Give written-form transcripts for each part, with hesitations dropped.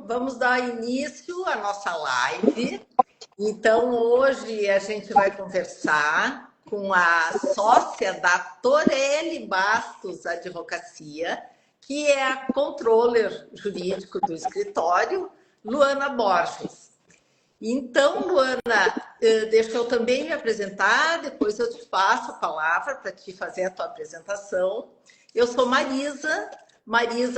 vamos dar início à nossa live. Então, hoje a gente vai conversar com a sócia da Torelli Bastos Advocacia, que é a controller jurídico do escritório, Luana Borges. Então, Luana, deixa eu também me apresentar, depois eu te passo a palavra para te fazer a tua apresentação. Eu sou Marisa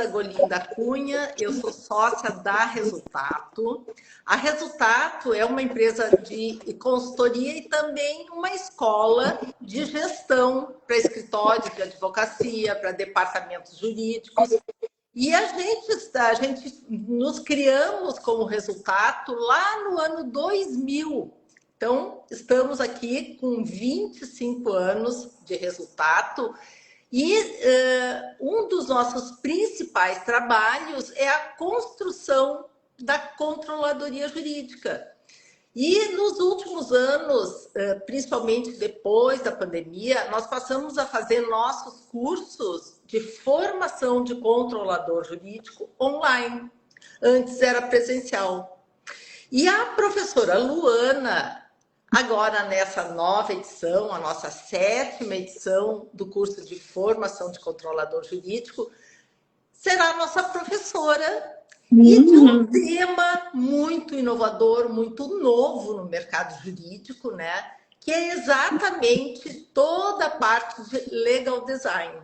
Golim da Cunha, eu sou sócia da Resultato. A Resultato é uma empresa de consultoria e também uma escola de gestão para escritórios de advocacia, para departamentos jurídicos. E a gente nos criamos como Resultato lá no ano 2000. Então, estamos aqui com 25 anos de Resultato. E um dos nossos principais trabalhos é a construção da controladoria jurídica. E nos últimos anos, principalmente depois da pandemia, nós passamos a fazer nossos cursos de formação de controlador jurídico online. Antes era presencial. E a professora Luana, agora nessa nova edição, a nossa 7ª edição do curso de formação de controlador jurídico, será a nossa professora e de um tema muito inovador, muito novo no mercado jurídico, né? Que é exatamente toda a parte de legal design.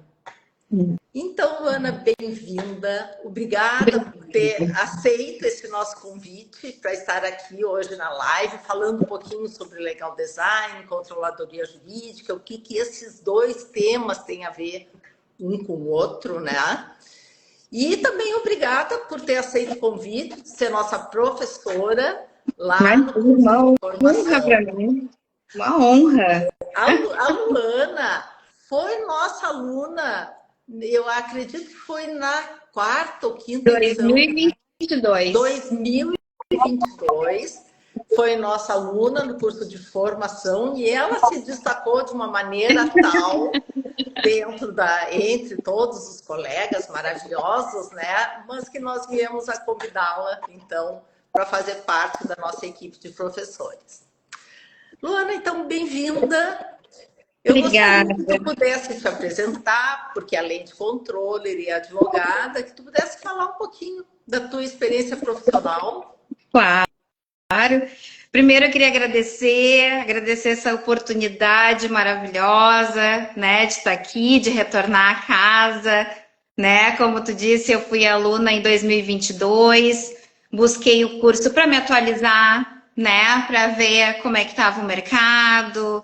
Então, Luana, bem-vinda. Obrigada por ter aceito esse nosso convite para estar aqui hoje na live, falando um pouquinho sobre legal design, controladoria jurídica, o que esses dois temas têm a ver um com o outro, né? E também obrigada por ter aceito o convite de ser nossa professora lá no curso de formação. Uma honra para mim, uma honra. A Luana foi nossa aluna, eu acredito que foi na 4ª ou 5ª edição. 2022. 2022. Foi nossa aluna no curso de formação e ela se destacou de uma maneira tal entre todos os colegas maravilhosos, né? Mas que nós viemos a convidá-la, então, para fazer parte da nossa equipe de professores. Luana, então, bem-vinda. Eu Obrigada. gostaria que tu pudesse te apresentar, porque além de controller e advogada, que tu pudesse falar um pouquinho da tua experiência profissional. Claro. Primeiro eu queria agradecer essa oportunidade maravilhosa, né, de estar aqui, de retornar à casa, né? Como tu disse, eu fui aluna em 2022, busquei o curso para me atualizar, né, para ver como é que estava o mercado,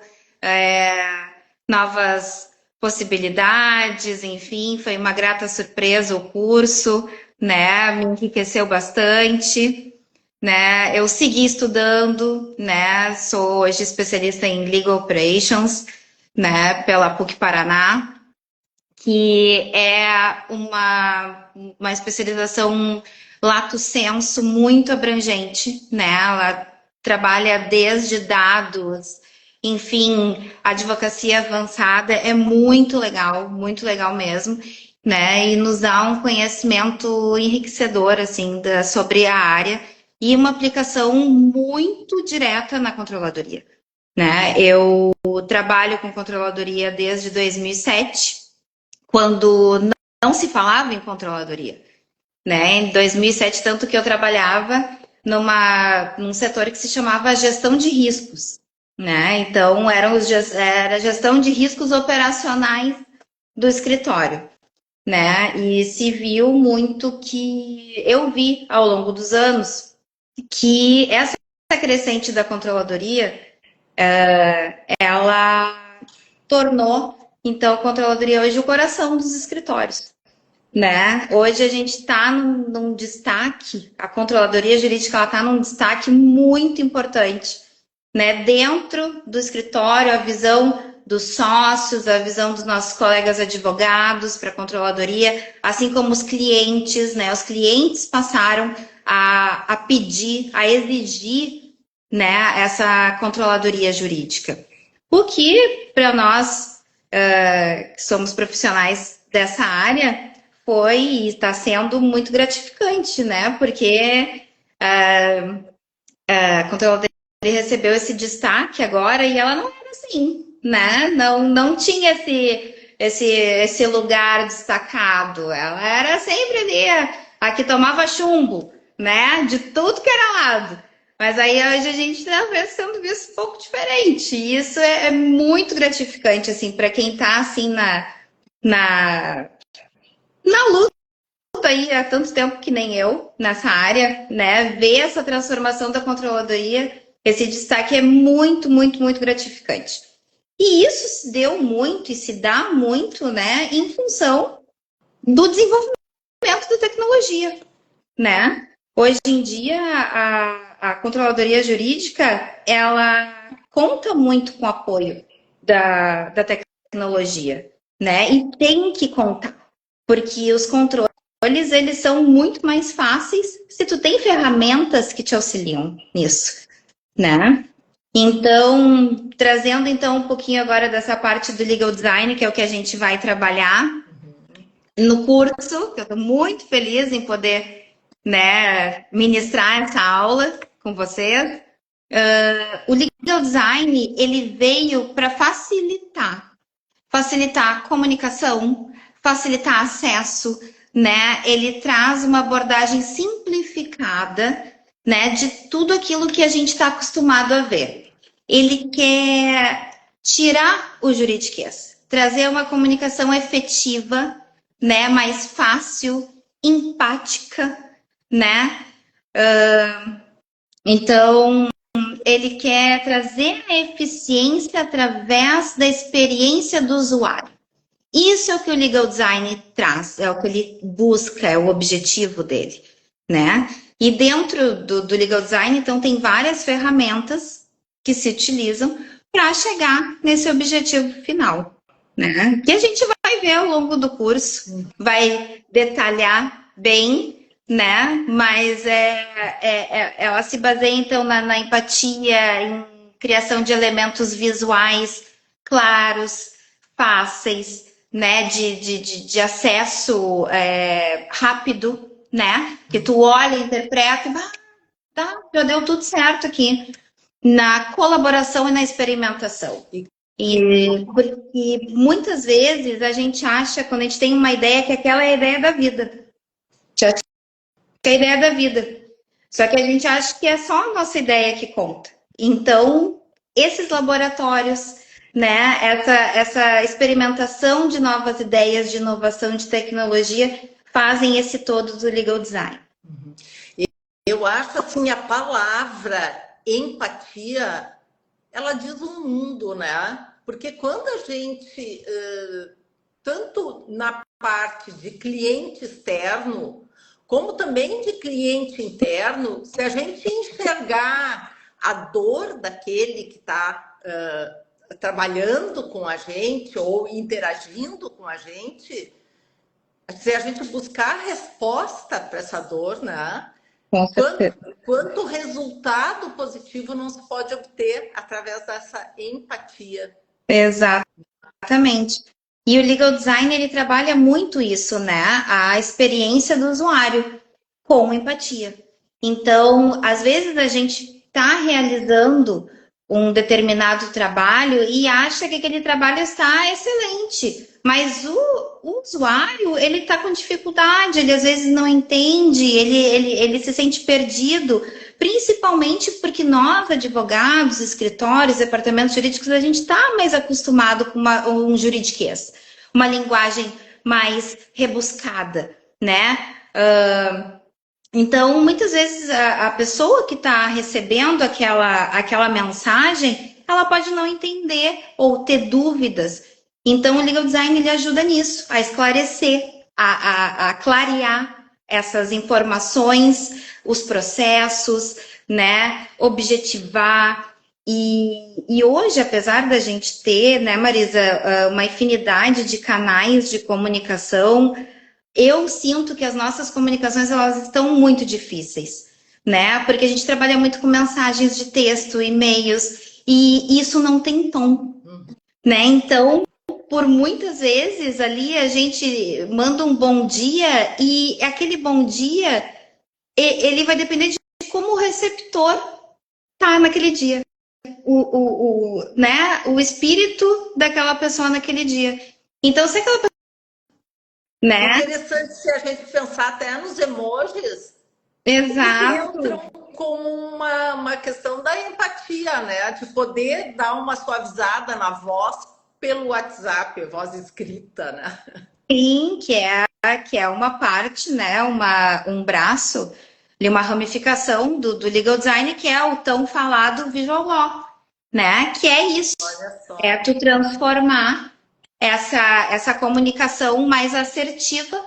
novas possibilidades, enfim, foi uma grata surpresa o curso, né, me enriqueceu bastante. Né, eu segui estudando, né, sou hoje especialista em Legal Operations, né, pela PUC-Paraná, que é uma especialização lato sensu muito abrangente, né, ela trabalha desde dados, enfim, advocacia avançada, é muito legal mesmo, né, e nos dá um conhecimento enriquecedor, assim, sobre a área, e uma aplicação muito direta na controladoria, né? Eu trabalho com controladoria desde 2007, quando não se falava em controladoria, né? Em 2007, tanto que eu trabalhava num setor que se chamava gestão de riscos, né? Então, era gestão de riscos operacionais do escritório, né? E se viu muito que eu vi ao longo dos anos que essa crescente da controladoria, ela tornou, então, a controladoria hoje o coração dos escritórios, né? Hoje a gente está num destaque, a controladoria jurídica está num destaque muito importante, né? Dentro do escritório, a visão dos sócios, a visão dos nossos colegas advogados para a controladoria, assim como os clientes, né? Os clientes passaram a pedir, a exigir, né, essa controladoria jurídica. O que, para nós, que somos profissionais dessa área, foi e está sendo muito gratificante, né? Porque a controladora recebeu esse destaque agora e ela não era assim, né? Não tinha esse lugar destacado. Ela era sempre ali, a que tomava chumbo, né? De tudo que era lado. Mas aí hoje a gente está sendo visto um pouco diferente. E isso é muito gratificante, assim, para quem está assim na luta aí há tanto tempo que nem eu nessa área, né? Ver essa transformação da controladoria, esse destaque é muito, muito, muito gratificante. E isso se deu muito e se dá muito, né, em função do desenvolvimento da tecnologia, né? Hoje em dia, a controladoria jurídica, ela conta muito com o apoio da tecnologia, né? E tem que contar, porque os controles, eles são muito mais fáceis se tu tem ferramentas que te auxiliam nisso, né? Então, trazendo então um pouquinho agora dessa parte do legal design, que é o que a gente vai trabalhar no curso, que eu estou muito feliz em poder, né, ministrar essa aula com vocês. O legal design, ele veio para facilitar a comunicação, facilitar acesso, né? Ele traz uma abordagem simplificada, né, de tudo aquilo que a gente está acostumado a ver. Ele quer tirar o juridiquês, trazer uma comunicação efetiva, né, mais fácil, empática, né? Então, ele quer trazer a eficiência através da experiência do usuário. Isso é o que o legal design traz, é o que ele busca, é o objetivo dele, né? E dentro do legal design, então, tem várias ferramentas que se utilizam para chegar nesse objetivo final, né? Que a gente vai ver ao longo do curso, vai detalhar bem, né? Mas ela se baseia, então, na empatia, em criação de elementos visuais claros, fáceis, né? De acesso rápido, né? Que tu olha, interpreta e tá, já deu tudo certo aqui. Na colaboração e na experimentação. E porque muitas vezes a gente acha, quando a gente tem uma ideia, que aquela é a ideia da vida. Que é a ideia da vida. Só que a gente acha que é só a nossa ideia que conta. Então, esses laboratórios, né, essa experimentação de novas ideias, de inovação, de tecnologia, fazem esse todo do legal design. Eu acho assim, a palavra empatia, ela diz um mundo, né? Porque quando a gente, tanto na parte de cliente externo, como também de cliente interno, se a gente enxergar a dor daquele que está trabalhando com a gente ou interagindo com a gente, se a gente buscar resposta para essa dor, né? Quanto resultado positivo não se pode obter através dessa empatia. Exatamente. E o legal design, ele trabalha muito isso, né? A experiência do usuário com empatia. Então, às vezes a gente está realizando um determinado trabalho e acha que aquele trabalho está excelente, mas o usuário, ele está com dificuldade, ele às vezes não entende, ele se sente perdido, principalmente porque nós, advogados, escritórios, departamentos jurídicos, a gente está mais acostumado com um juridiquês, uma linguagem mais rebuscada, né? Então, muitas vezes, a pessoa que está recebendo aquela mensagem, ela pode não entender ou ter dúvidas. Então, o legal design, ele ajuda nisso, a esclarecer, a clarear essas informações, os processos, né? Objetivar. E hoje, apesar da gente ter, né, Marisa, uma infinidade de canais de comunicação, eu sinto que as nossas comunicações, elas estão muito difíceis, né? Porque a gente trabalha muito com mensagens de texto, e-mails, e isso não tem tom, né? Então, por muitas vezes ali a gente manda um bom dia e aquele bom dia, ele vai depender de como o receptor tá naquele dia. Né, o espírito daquela pessoa naquele dia. Então, se aquela pessoa, né? Interessante se a gente pensar até nos emojis, eles Exato. entram como uma questão da empatia, né? De poder dar uma suavizada na voz pelo WhatsApp, voz escrita, né? Sim, que é uma parte, né? Um braço, uma ramificação do legal design, que é o tão falado visual law, né? Que é isso, Olha só. é tu transformar essa comunicação mais assertiva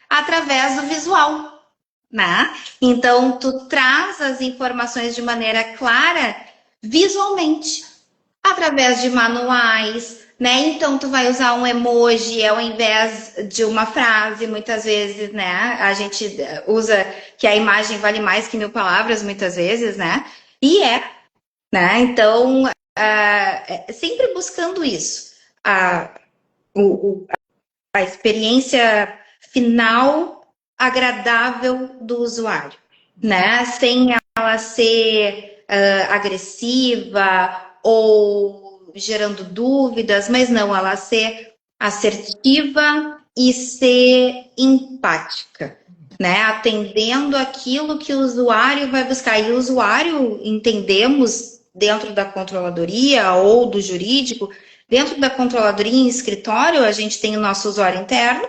através do visual, né? Então, tu traz as informações de maneira clara visualmente, através de manuais, né? Então, tu vai usar um emoji ao invés de uma frase, muitas vezes, né? A gente usa que a imagem vale mais que 1000 palavras, muitas vezes, né? E né? Então, sempre buscando isso. A experiência final agradável do usuário, né? Sem ela ser agressiva ou gerando dúvidas, mas não, ela ser assertiva e ser empática, né? Atendendo aquilo que o usuário vai buscar. E o usuário, entendemos, dentro da controladoria ou do jurídico, dentro da controladoria em escritório, a gente tem o nosso usuário interno,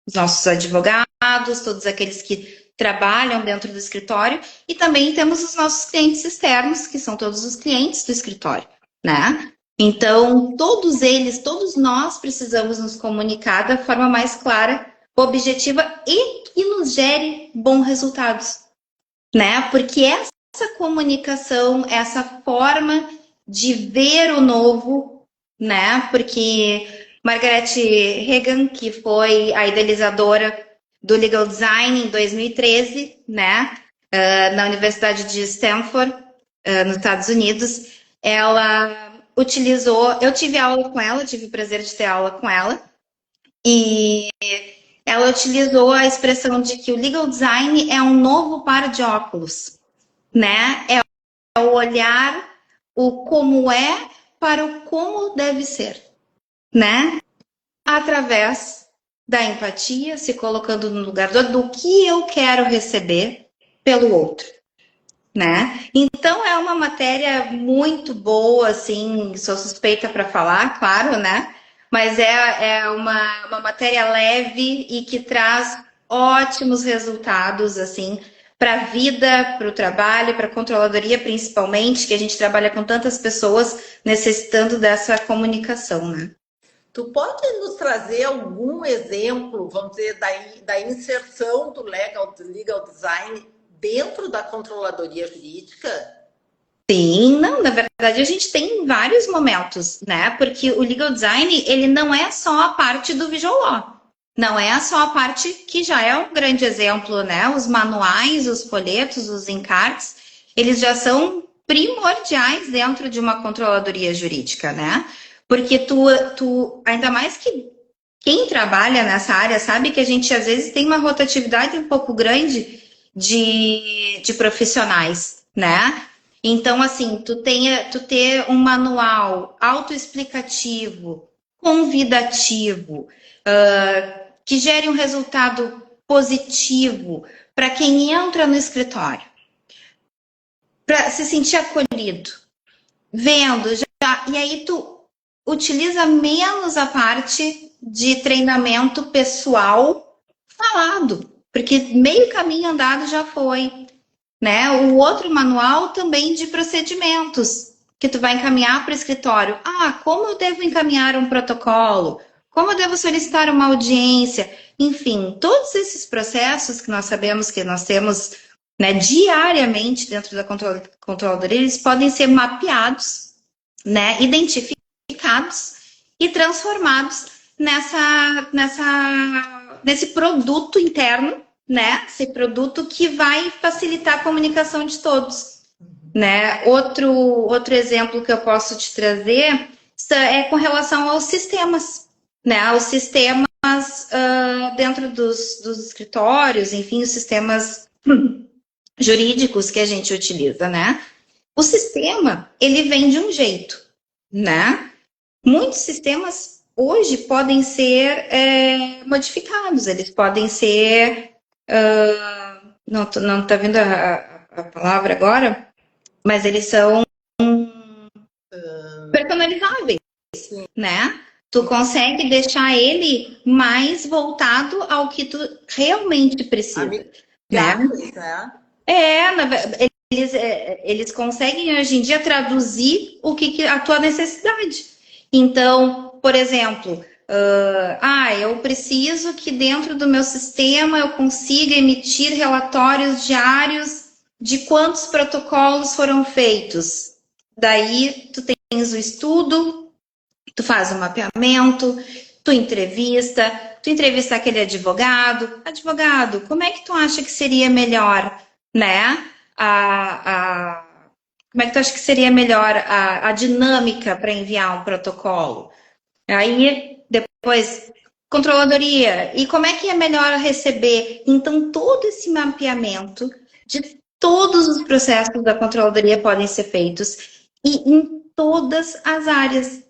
os nossos advogados, todos aqueles que trabalham dentro do escritório, e também temos os nossos clientes externos, que são todos os clientes do escritório, né? Então, todos eles, todos nós precisamos nos comunicar da forma mais clara, objetiva e que nos gere bons resultados, né? Porque essa comunicação, essa forma de ver o novo, né? Porque Margaret Hagan, que foi a idealizadora do Legal Design em 2013, né? Na Universidade de Stanford, nos Estados Unidos, ela utilizou. Eu tive aula com ela, tive o prazer de ter aula com ela, e ela utilizou a expressão de que o legal design é um novo par de óculos, né? É o olhar o como é para o como deve ser, né? Através da empatia, se colocando no lugar do que eu quero receber pelo outro, né? Então é uma matéria muito boa, assim, sou suspeita para falar, claro, né? Mas é uma matéria leve e que traz ótimos resultados, assim, para a vida, para o trabalho, para a controladoria, principalmente, que a gente trabalha com tantas pessoas necessitando dessa comunicação, né? Tu pode nos trazer algum exemplo, vamos dizer, da inserção do legal design dentro da controladoria jurídica? Sim, não, na verdade a gente tem vários momentos, né? Porque o legal design, ele não é só a parte do visual law. Não é só a parte que já é um grande exemplo, né? Os manuais, os folhetos, os encartes, eles já são primordiais dentro de uma controladoria jurídica, né? Porque ainda mais que quem trabalha nessa área sabe que a gente às vezes tem uma rotatividade um pouco grande de profissionais, né? Então, assim, tu ter um manual autoexplicativo, convidativo, que gere um resultado positivo para quem entra no escritório, para se sentir acolhido, vendo já, e aí tu utiliza menos a parte de treinamento pessoal falado, porque meio caminho andado já foi, né? O outro manual também de procedimentos que tu vai encaminhar para o escritório. Como eu devo encaminhar um protocolo? Como eu devo solicitar uma audiência? Enfim, todos esses processos que nós sabemos que nós temos, né, diariamente dentro da controladoria, eles podem ser mapeados, né, identificados e transformados nesse produto interno, né? Esse produto que vai facilitar a comunicação de todos, né? Outro exemplo que eu posso te trazer é com relação aos sistemas, né, os sistemas dentro dos escritórios, enfim, os sistemas jurídicos que a gente utiliza, né? O sistema, ele vem de um jeito, né? Muitos sistemas hoje podem ser modificados, eles podem ser... não tá vindo a palavra agora, mas eles são personalizáveis, né? Tu consegue deixar ele mais voltado ao que tu realmente precisa, né? Eles conseguem hoje em dia traduzir o que a tua necessidade. Então, por exemplo, eu preciso que dentro do meu sistema eu consiga emitir relatórios diários de quantos protocolos foram feitos. Daí tu tens o estudo, tu faz o mapeamento, tu entrevista aquele advogado. Advogado, como é que tu acha que seria melhor, né? Como é que tu acha que seria melhor a dinâmica para enviar um protocolo? Aí, depois, controladoria. E como é que é melhor receber? Então, todo esse mapeamento de todos os processos da controladoria podem ser feitos e em todas as áreas,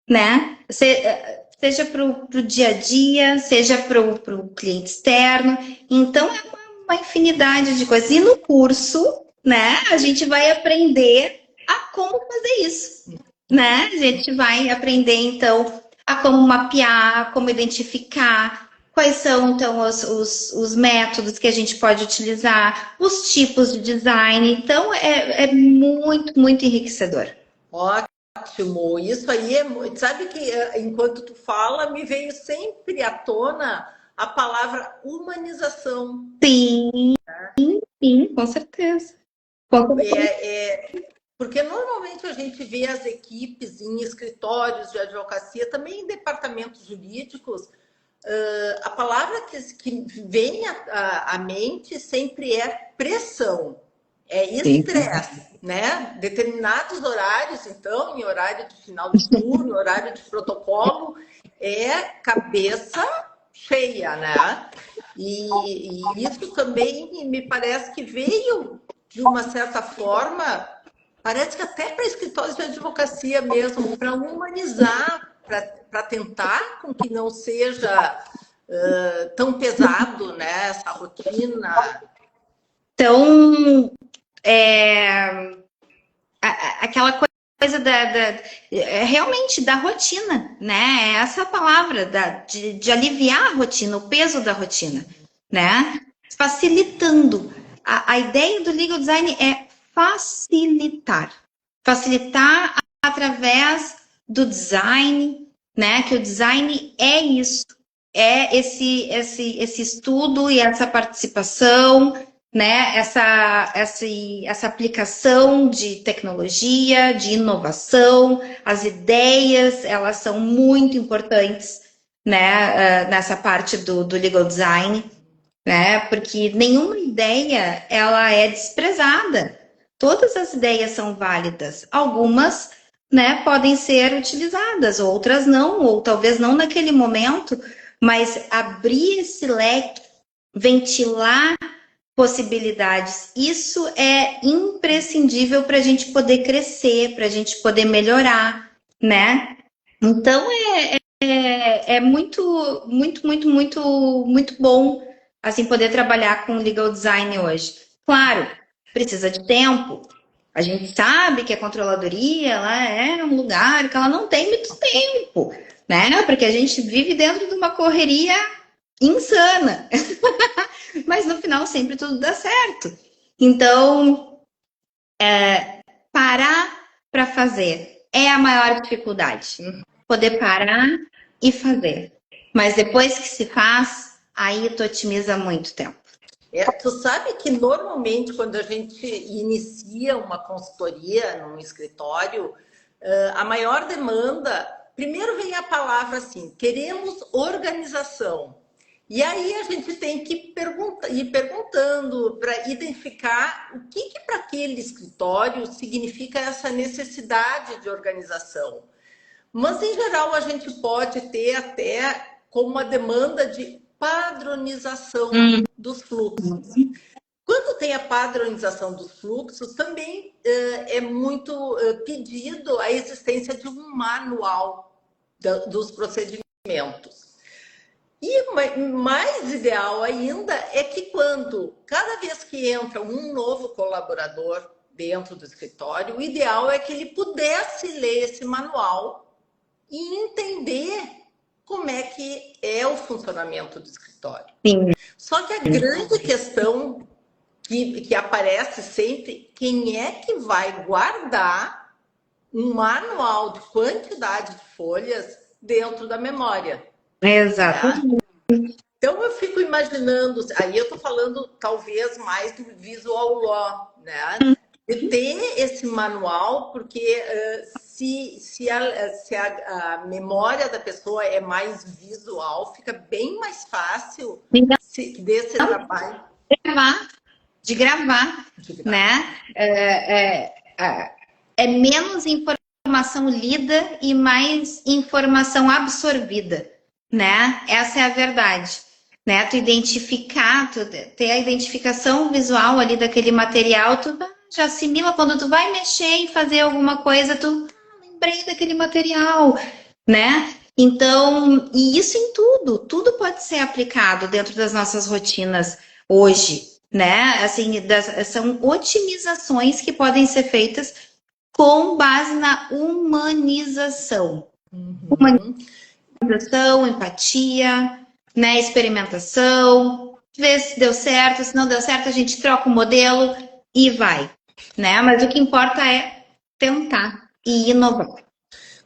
né? Seja para o dia a dia, seja para o cliente externo. Então, é uma infinidade de coisas. E no curso, né, a gente vai aprender a como fazer isso, né? A gente vai aprender, então, a como mapear, como identificar, quais são, então, os métodos que a gente pode utilizar, os tipos de design. Então, é muito, muito enriquecedor. Ótimo, isso aí sabe que enquanto tu fala, me veio sempre à tona a palavra humanização. Sim, sim, com certeza. Porque normalmente a gente vê as equipes em escritórios de advocacia, também em departamentos jurídicos, a palavra que vem à mente sempre é pressão. É estresse, né? Determinados horários, então, em horário de final de turno, horário de protocolo, é cabeça cheia, né? E isso também me parece que veio, de uma certa forma, parece que até para escritórios de advocacia mesmo, para humanizar, para tentar com que não seja tão pesado, né, essa rotina. Então, aquela coisa realmente da rotina, né? Essa palavra de aliviar a rotina, o peso da rotina, né? Facilitando. A ideia do legal design é facilitar. Facilitar através do design, né? Que o design é isso. É esse estudo e essa participação, né? Essa aplicação de tecnologia, de inovação, as ideias, elas são muito importantes, né? Nessa parte do legal design, né? Porque nenhuma ideia ela é desprezada. Todas as ideias são válidas. Algumas, né, podem ser utilizadas, outras não, ou talvez não naquele momento, mas abrir esse leque, ventilar possibilidades, isso é imprescindível para a gente poder crescer, para a gente poder melhorar, né? Então é muito, muito, muito, muito, muito bom assim poder trabalhar com legal design hoje. Claro, precisa de tempo. A gente sabe que a controladoria ela é um lugar que ela não tem muito tempo, né? Porque a gente vive dentro de uma correria insana. Mas no final sempre tudo dá certo. Então, parar para fazer é a maior dificuldade. Poder parar e fazer. Mas depois que se faz, aí tu otimiza muito tempo. Tu sabe que normalmente quando a gente inicia uma consultoria num escritório, a maior demanda, primeiro vem a palavra assim, queremos organização. E aí a gente tem que ir perguntando para identificar o que para aquele escritório significa essa necessidade de organização. Mas, em geral, a gente pode ter até como uma demanda de padronização dos fluxos. Quando tem a padronização dos fluxos, também é muito pedido a existência de um manual dos procedimentos. E mais ideal ainda é que quando, cada vez que entra um novo colaborador dentro do escritório, o ideal é que ele pudesse ler esse manual e entender como é que é o funcionamento do escritório. Sim. Só que a grande questão que aparece sempre, quem é que vai guardar um manual de quantidade de folhas dentro da memória? Exato. Né? Então eu fico imaginando, aí eu estou falando talvez mais do visual law, né? De ter esse manual, porque se a memória da pessoa é mais visual, fica bem mais fácil desse trabalho. De gravar, né? É menos informação lida e mais informação absorvida, né? Essa é a verdade, né? Tu identificar, tu ter a identificação visual ali daquele material, tu já assimila quando tu vai mexer e fazer alguma coisa, tu lembrei daquele material, né? Então, e isso em tudo pode ser aplicado dentro das nossas rotinas hoje, né? Assim, são otimizações que podem ser feitas com base na humanização. Humanização, empatia, né? Experimentação, ver se deu certo, se não deu certo, a gente troca o modelo e vai, né? Mas o que importa é tentar e inovar.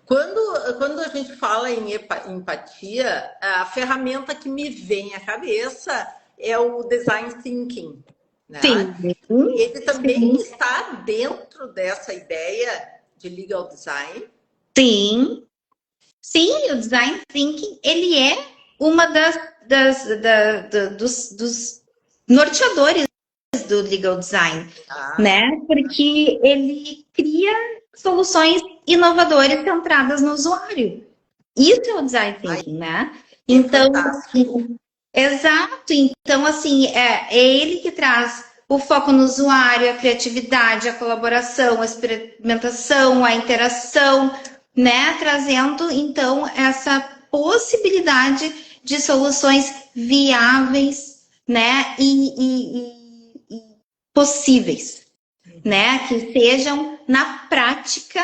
Quando a gente fala em empatia, a ferramenta que me vem à cabeça é o design thinking. Né? Sim. Ele também está dentro dessa ideia de legal design. Sim. Sim, o design thinking, ele é uma dos norteadores do legal design, né? Porque ele cria soluções inovadoras centradas no usuário. Isso é o design thinking, né? Então, exato. Então, assim, é ele que traz o foco no usuário, a criatividade, a colaboração, a experimentação, a interação, né? Trazendo, então, essa possibilidade de soluções viáveis, né? E possíveis, né? Que sejam, na prática,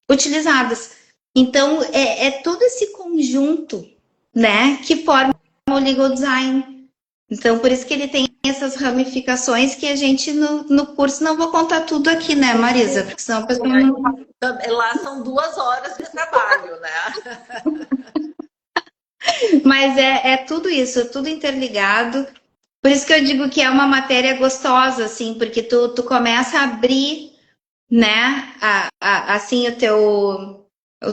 utilizadas. Então, é todo esse conjunto, né, que forma o legal design. Então, por isso que ele tem essas ramificações que a gente, no curso, não vou contar tudo aqui, né, Marisa? Porque senão a pessoa não... Lá são 2 horas de trabalho, né? Mas é tudo isso, tudo interligado. Por isso que eu digo que é uma matéria gostosa, assim, porque tu começa a abrir, né, assim, o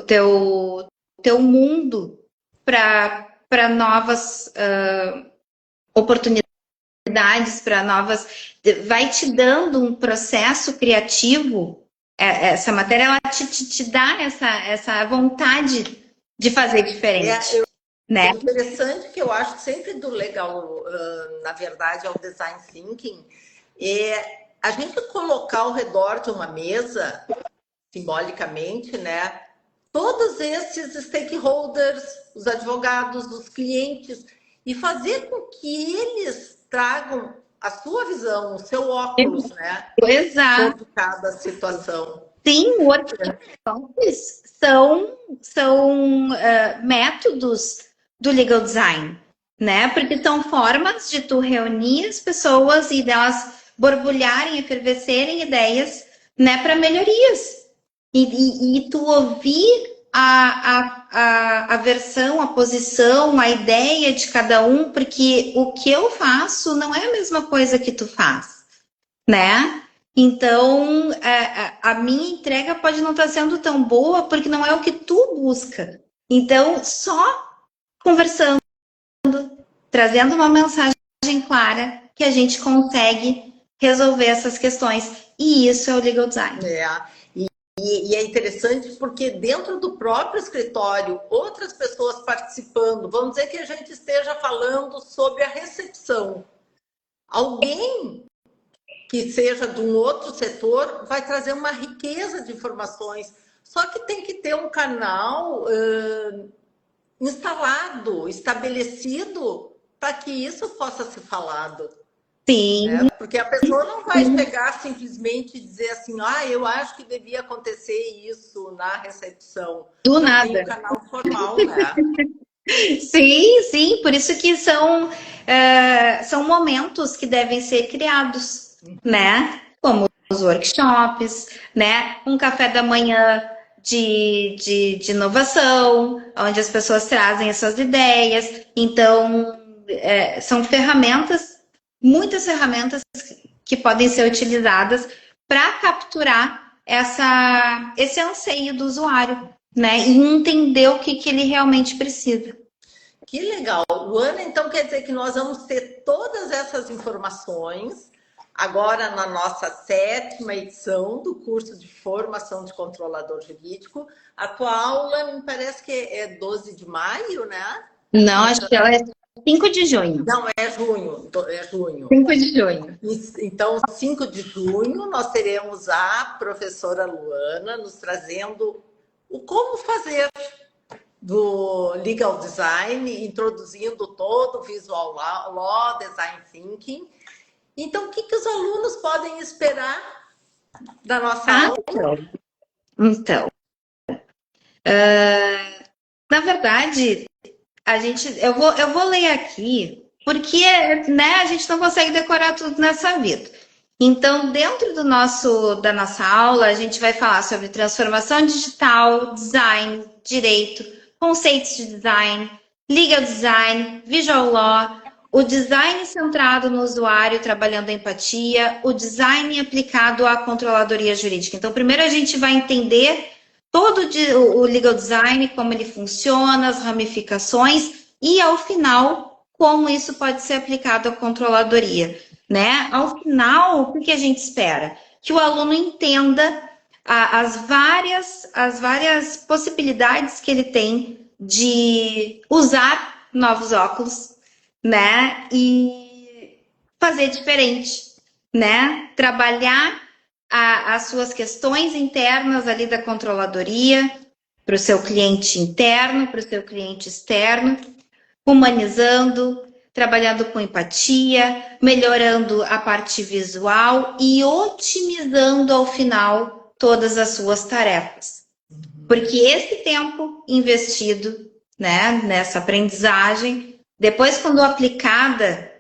teu mundo para novas oportunidades, para novas... Vai te dando um processo criativo. Essa matéria, ela te dá essa vontade de fazer diferente. Né? É interessante que eu acho que sempre do legal, na verdade, é o design thinking, é a gente colocar ao redor de uma mesa, simbolicamente, né, todos esses stakeholders, os advogados, os clientes, e fazer com que eles tragam a sua visão, o seu óculos, né, Exato. sobre cada situação. Sim, workshops são métodos do legal design, né? Porque são formas de tu reunir as pessoas e delas borbulharem, efervescerem ideias, né, para melhorias. E tu ouvir a versão, a posição, a ideia de cada um, porque o que eu faço não é a mesma coisa que tu faz, né? Então, a minha entrega pode não estar sendo tão boa porque não é o que tu busca. Então, só conversando, trazendo uma mensagem clara, que a gente consegue resolver essas questões. E isso é o legal design. e é interessante porque dentro do próprio escritório, outras pessoas participando, vamos dizer que a gente esteja falando sobre a recepção. Alguém que seja de um outro setor vai trazer uma riqueza de informações. Só que tem que ter um canal instalado, estabelecido, para que isso possa ser falado. Sim. Né? Porque a pessoa não vai pegar simplesmente e dizer assim, eu acho que devia acontecer isso na recepção. Do não nada. tem um canal formal, né? Sim, sim, por isso que são momentos que devem ser criados, né? Como os workshops, né? Um café da manhã de inovação, onde as pessoas trazem as suas ideias. Então, são ferramentas, muitas ferramentas que podem ser utilizadas para capturar esse anseio do usuário, né? E entender o que ele realmente precisa. Que legal. Luana, então quer dizer que nós vamos ter todas essas informações agora na nossa 7ª edição do curso de formação de controlador jurídico. A tua aula me parece que é 12 de maio, né? Não, acho que ela é 5 de junho. Não, é junho. É junho. 5 de junho. Então, 5 de junho, nós teremos a professora Luana nos trazendo o como fazer do legal design, introduzindo todo o visual law, design thinking. Então, o que os alunos podem esperar da nossa aula? Então, na verdade, eu vou ler aqui, porque né, a gente não consegue decorar tudo nessa vida. Então, dentro da nossa aula, a gente vai falar sobre transformação digital, design, direito, conceitos de design, legal design, visual law, o design centrado no usuário, trabalhando a empatia, o design aplicado à controladoria jurídica. Então, primeiro a gente vai entender todo o legal design, como ele funciona, as ramificações e, ao final, como isso pode ser aplicado à controladoria. Né? Ao final, o que a gente espera? Que o aluno entenda as várias possibilidades que ele tem de usar novos óculos, né? E fazer diferente, né? Trabalhar as suas questões internas ali da controladoria para o seu cliente interno, para o seu cliente externo, humanizando, trabalhando com empatia, melhorando a parte visual e otimizando ao final todas as suas tarefas. Porque esse tempo investido, né, nessa aprendizagem, depois quando aplicada,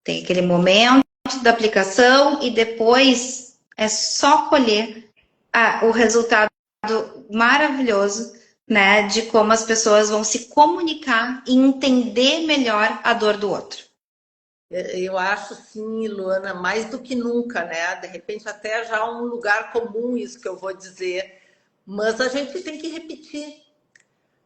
tem aquele momento da aplicação e depois é só colher o resultado maravilhoso, né, de como as pessoas vão se comunicar e entender melhor a dor do outro. Eu acho sim, Luana, mais do que nunca, né? De repente até já um lugar comum isso que eu vou dizer, mas a gente tem que repetir,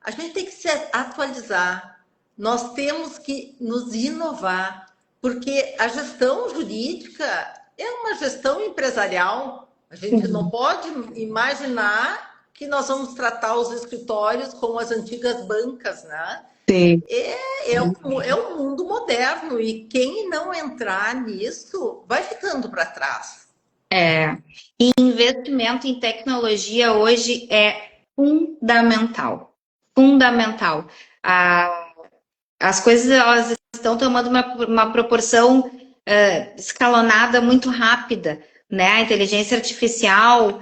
a gente tem que se atualizar, nós temos que nos inovar, porque a gestão jurídica é uma gestão empresarial, a gente não pode imaginar que nós vamos tratar os escritórios como as antigas bancas, né? Sim. É um mundo moderno e quem não entrar nisso vai ficando para trás. E investimento em tecnologia hoje é fundamental. Fundamental. As coisas elas estão tomando uma proporção escalonada muito rápida, né? A inteligência artificial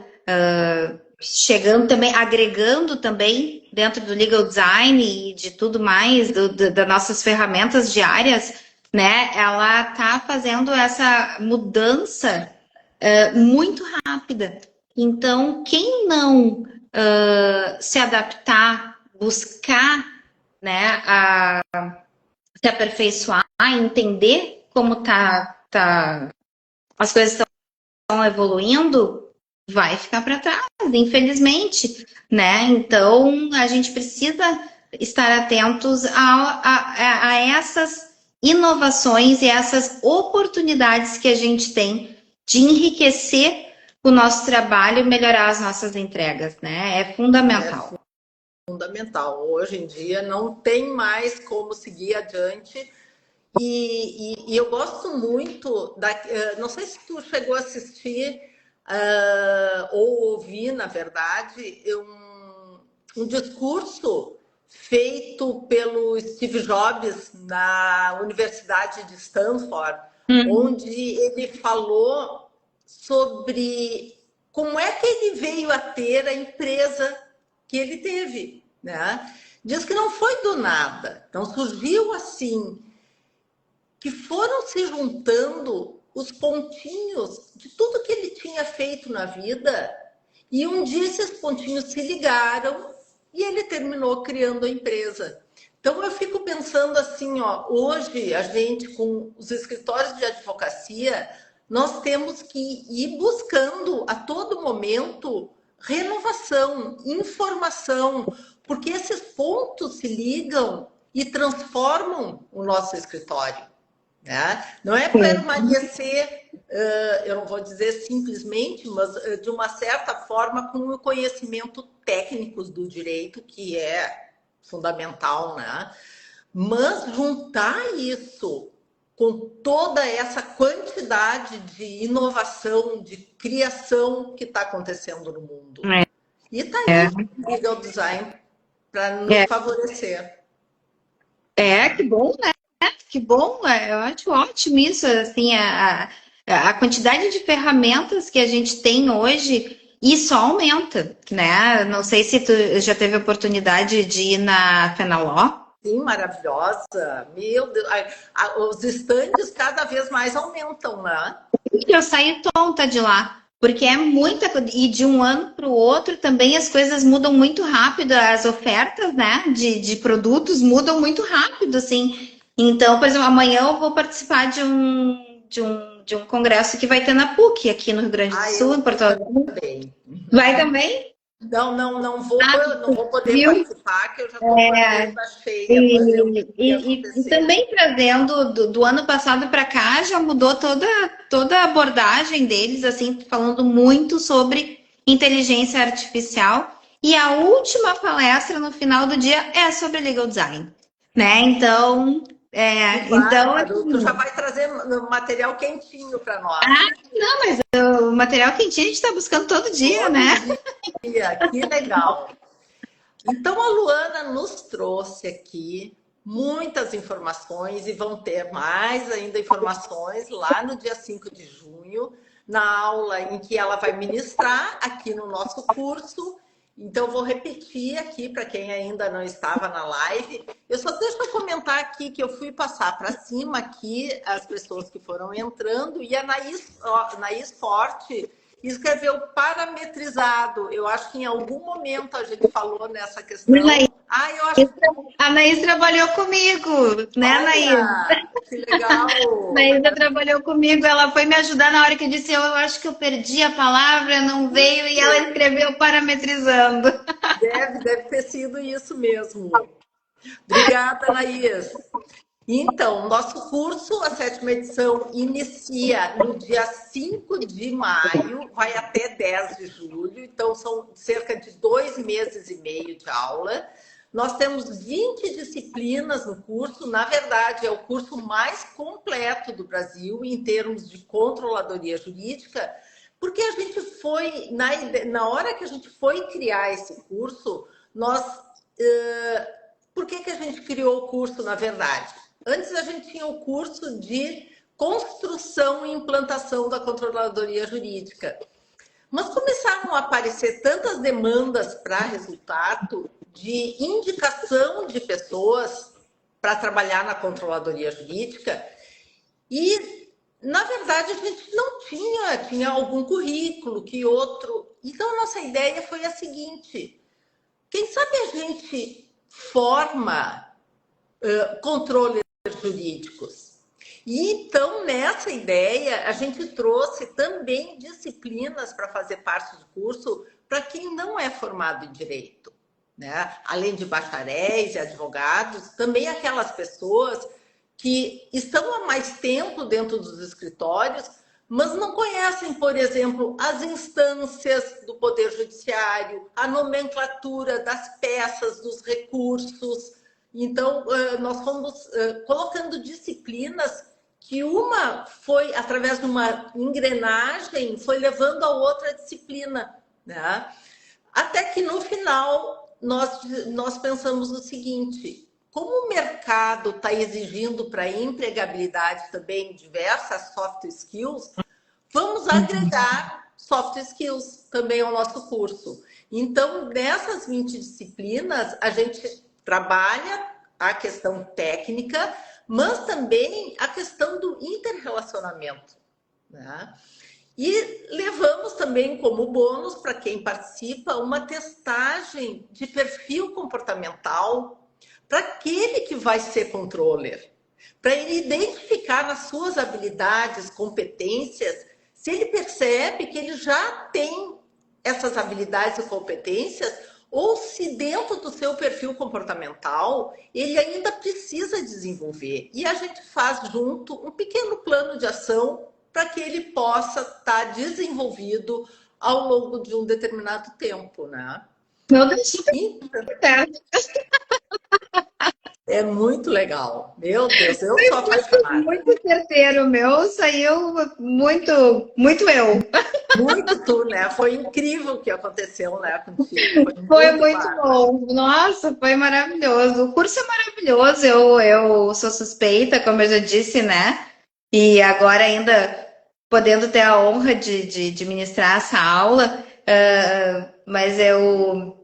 chegando também, agregando também dentro do legal design e de tudo mais, das nossas ferramentas diárias, né? Ela está fazendo essa mudança muito rápida. Então, quem não se adaptar, buscar, né, se aperfeiçoar, entender como as coisas estão evoluindo, vai ficar para trás, infelizmente, né? Então, a gente precisa estar atentos a essas inovações e essas oportunidades que a gente tem de enriquecer o nosso trabalho e melhorar as nossas entregas, né? É fundamental. Fundamental. Hoje em dia não tem mais como seguir adiante. E eu gosto muito não sei se tu chegou a assistir ou ouvir, na verdade, um discurso feito pelo Steve Jobs na Universidade de Stanford, onde ele falou sobre como é que ele veio a ter a empresa que ele teve, né? Diz que não foi do nada, não surgiu assim, que foram se juntando os pontinhos de tudo que ele tinha feito na vida, e um dia esses pontinhos se ligaram e ele terminou criando a empresa. Então eu fico pensando assim, ó, hoje a gente com os escritórios de advocacia, nós temos que ir buscando a todo momento renovação, informação, porque esses pontos se ligam e transformam o nosso escritório. Né? Não é permanecer, eu não vou dizer simplesmente, mas de uma certa forma com o conhecimento técnico do direito, que é fundamental, né? Mas juntar isso com toda essa quantidade de inovação, de criação que está acontecendo no mundo. E está aí o legal design para nos favorecer. Que bom, né? Que bom, eu acho ótimo isso, assim, a quantidade de ferramentas que a gente tem hoje e só aumenta, né? Não sei se tu já teve a oportunidade de ir na Fenaló. Sim, maravilhosa. Meu Deus, os estandes cada vez mais aumentam, né? Eu saí tonta de lá, porque é muita coisa. E de um ano para o outro também as coisas mudam muito rápido, as ofertas, né, de produtos mudam muito rápido, assim. Então, por exemplo, amanhã eu vou participar de um congresso que vai ter na PUC, aqui no Rio Grande do Sul, em Porto Alegre. Vai também? Não vou poder viu? participar, que eu já estou com a agenda cheia. E também trazendo do ano passado para cá, já mudou toda a abordagem deles, assim, falando muito sobre inteligência artificial. E a última palestra no final do dia é sobre legal design, né? Então, tu já vai trazer material quentinho para nós. Não, mas o material quentinho a gente está buscando todo dia, né? Que legal. Então, a Luana nos trouxe aqui muitas informações e vão ter mais ainda informações lá no dia 5 de junho, na aula em que ela vai ministrar aqui no nosso curso. Então, vou repetir aqui para quem ainda não estava na live. Eu só deixo eu comentar aqui que eu fui passar para cima aqui as pessoas que foram entrando e a Naís Forte escreveu parametrizado. Eu acho que em algum momento a gente falou nessa questão. A Anaís trabalhou comigo, né, Anaís? Que legal! A Anaís trabalhou comigo, ela foi me ajudar na hora que eu disse, eu acho que eu perdi a palavra, não veio, e ela escreveu parametrizando. Deve ter sido isso mesmo. Obrigada, Anaís. Então, nosso curso, a 7ª edição, inicia no dia 5 de maio, vai até 10 de julho, então são cerca de 2 meses e meio de aula. Nós temos 20 disciplinas no curso, na verdade é o curso mais completo do Brasil em termos de controladoria jurídica, porque a gente foi, na hora que a gente foi criar esse curso, por que a gente criou o curso, na verdade? Antes a gente tinha o curso de construção e implantação da controladoria jurídica. Mas começaram a aparecer tantas demandas para resultado de indicação de pessoas para trabalhar na controladoria jurídica e, na verdade, a gente não tinha algum currículo que outro. Então, a nossa ideia foi a seguinte: quem sabe a gente forma controles jurídicos. E então, nessa ideia, a gente trouxe também disciplinas para fazer parte do curso para quem não é formado em direito, né? Além de bacharéis e advogados, também aquelas pessoas que estão há mais tempo dentro dos escritórios, mas não conhecem, por exemplo, as instâncias do Poder Judiciário, a nomenclatura das peças, dos recursos. Então, nós fomos colocando disciplinas que uma foi, através de uma engrenagem, foi levando a outra disciplina, né? Até que no final nós pensamos no seguinte: como o mercado está exigindo para a empregabilidade também diversas soft skills, vamos agregar soft skills também ao nosso curso. Então, nessas 20 disciplinas, a gente trabalha a questão técnica, mas também a questão do interrelacionamento, né? E levamos também como bônus para quem participa uma testagem de perfil comportamental para aquele que vai ser controller, para ele identificar nas suas habilidades, competências, se ele percebe que ele já tem essas habilidades e competências, ou se dentro do seu perfil comportamental ele ainda precisa desenvolver. E a gente faz junto um pequeno plano de ação para que ele possa estar desenvolvido ao longo de um determinado tempo, né? Meu Deus, super certo. É muito legal. Meu Deus, eu sou apaixonada. Muito certeiro, meu. Saiu muito, muito eu. Muito tu, né? Foi incrível o que aconteceu, né, contigo. Foi Muito muito bárbaro. bom. Nossa, foi maravilhoso. O curso é maravilhoso. Eu sou suspeita, como eu já disse, né? E agora ainda podendo ter a honra de ministrar essa aula. Mas eu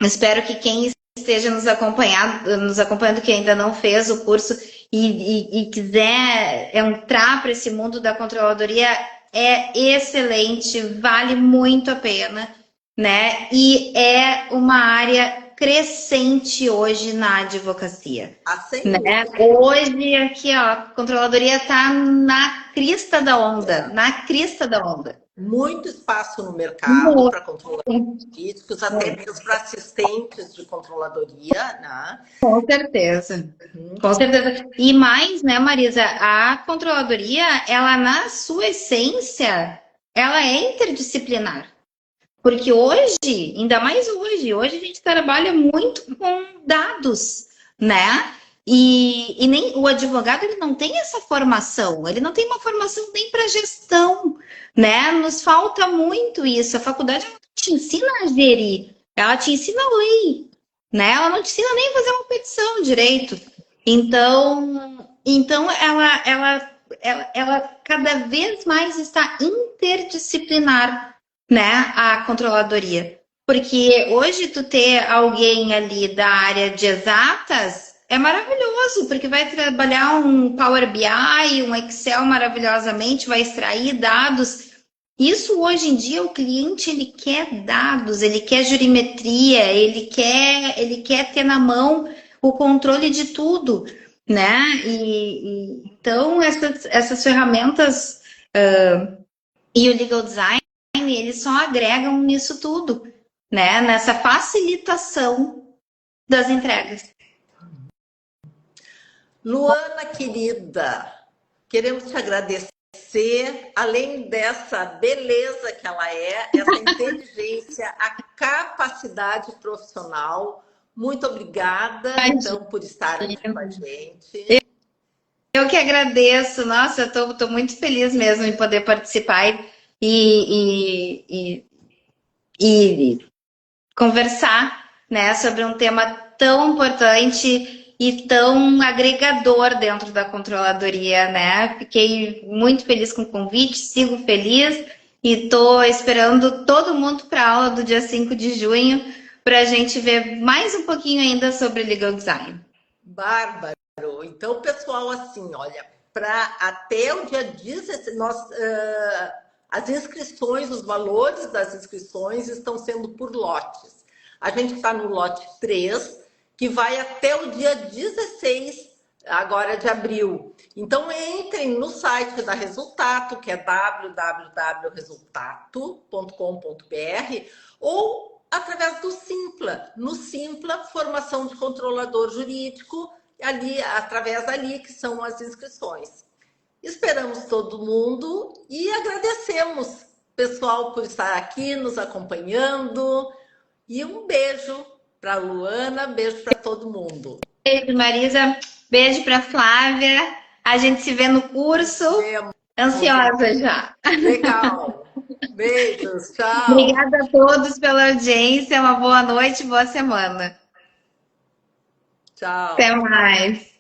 espero que quem esteja nos acompanhando, que ainda não fez o curso e quiser entrar para esse mundo da controladoria, é excelente, vale muito a pena, né? E é uma área crescente hoje na advocacia, Ah, sem né? dúvida. Hoje aqui, ó, a controladoria está na crista da onda, É. na crista da onda. Muito espaço no mercado Muito, para controladores jurídicos, até mesmo para assistentes de controladoria, né? com certeza. Com certeza. E mais, né, Marisa, a controladoria, ela na sua essência, ela é interdisciplinar. Porque hoje, ainda mais hoje a gente trabalha muito com dados, né? E nem o advogado ele não tem essa formação, ele não tem uma formação nem para gestão, né? Nos falta muito isso. A faculdade ela não te ensina a gerir, ela te ensina a lei, né? Ela não te ensina nem a fazer uma petição direito. Então ela cada vez mais está interdisciplinar, né, a controladoria. Porque hoje tu ter alguém ali da área de exatas é maravilhoso, porque vai trabalhar um Power BI, um Excel maravilhosamente, vai extrair dados. Isso hoje em dia o cliente ele quer dados, ele quer jurimetria, ele quer ter na mão o controle de tudo, né? Então essas ferramentas e o legal design eles só agregam nisso tudo, né? Nessa facilitação das entregas. Luana, querida, queremos te agradecer. Além dessa beleza que ela é, essa inteligência, a capacidade profissional. Muito obrigada, então, por estar aqui com a gente. Eu que agradeço. Nossa, eu tô muito feliz mesmo em poder participar e, e conversar, né, sobre um tema tão importante e tão agregador dentro da controladoria, né? Fiquei muito feliz com o convite, sigo feliz e estou esperando todo mundo para a aula do dia 5 de junho para a gente ver mais um pouquinho ainda sobre legal design. Bárbaro. Então, pessoal, assim, olha, para até o dia 16, as inscrições, os valores das inscrições estão sendo por lotes. A gente está no lote 3, que vai até o dia 16, agora de abril. Então, entrem no site da Resultato, que é www.resultato.com.br, ou através do Simpla. No Simpla, formação de controlador jurídico, ali, através dali, que são as inscrições. Esperamos todo mundo e agradecemos, pessoal, por estar aqui nos acompanhando. E um beijo para a Luana, beijo para todo mundo. Beijo, Marisa. Beijo para Flávia. A gente se vê no curso. Ansiosa já. Legal. Beijos, tchau. Obrigada a todos pela audiência. Uma boa noite, boa semana. Tchau. Até mais.